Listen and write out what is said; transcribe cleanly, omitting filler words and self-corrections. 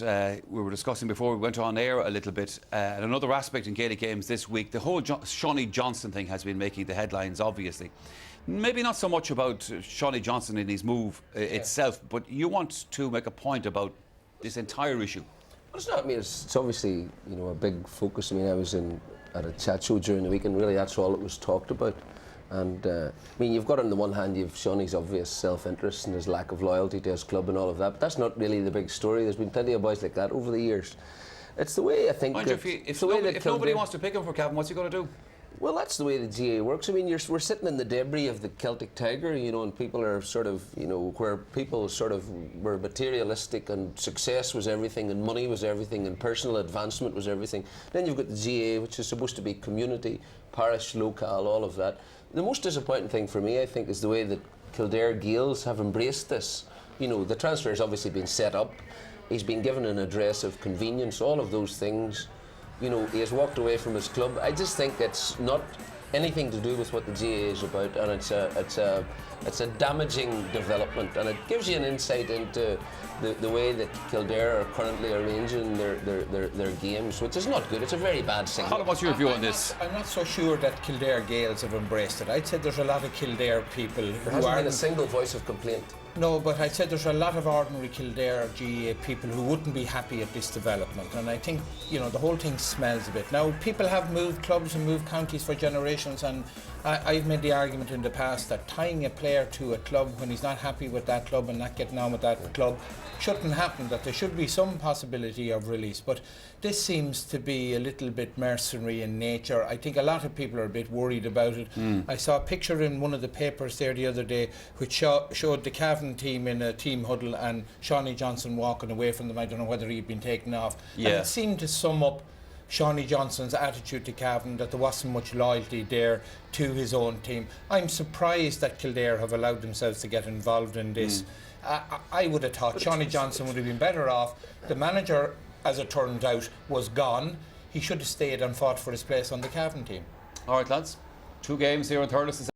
We were discussing before we went on air a little bit, and another aspect in Gaelic games this week, the whole Seanie Johnson thing has been making the headlines, obviously. Maybe not so much about Seanie Johnson in his move itself, but you want to make a point about this entire issue. Well, it's not. I mean, it's obviously, you know, a big focus. I mean, I was at a chat show during the week, and really that's all it was talked about. And I mean, you've got on the one hand, you've Seanie's obvious self-interest and his lack of loyalty to his club and all of that, but that's not really the big story. There's been plenty of boys like that over the years. It's the way I think if nobody wants to pick him for captain, what's he going to do? Well, that's the way the GA works. I mean, we're sitting in the debris of the Celtic Tiger, you know, and people are sort of, you know, where people sort of were materialistic and success was everything and money was everything and personal advancement was everything. Then you've got the GA, which is supposed to be community, parish, locale, all of that. The most disappointing thing for me, I think, is the way that Kildare Gaels have embraced this. You know, the transfer has obviously been set up. He's been given an address of convenience, all of those things. You know, he has walked away from his club. I just think it's not anything to do with what the GA is about, and it's a damaging development, and it gives you an insight into the way that Kildare are currently arranging their games, which is not good. It's a very bad signal. Colin, what's your view on this? I'm not so sure that Kildare Gaels have embraced it. I'd say there's a lot of Kildare people who There hasn't been a single voice of complaint. No, but I'd say there's a lot of ordinary Kildare GA people who wouldn't be happy at this development, and I think, you know, the whole thing smells a bit. Now, people have moved clubs and moved counties for generations, and I've made the argument in the past that tying a player to a club when he's not happy with that club and not getting on with that club shouldn't happen, that there should be some possibility of release. But this seems to be a little bit mercenary in nature. I think a lot of people are a bit worried about it. I saw a picture in one of the papers there the other day which showed the Cavan team in a team huddle and Seanie Johnson walking away from them. I don't know whether he'd been taken off. Yeah. And it seemed to sum up Seanie Johnson's attitude to Cavan, that there wasn't much loyalty there to his own team. I'm surprised that Kildare have allowed themselves to get involved in this. I would have thought Seanie Johnson would have been better off. The manager, as it turned out, was gone. He should have stayed and fought for his place on the Cavan team. All right, lads. 2 games here in Thurles.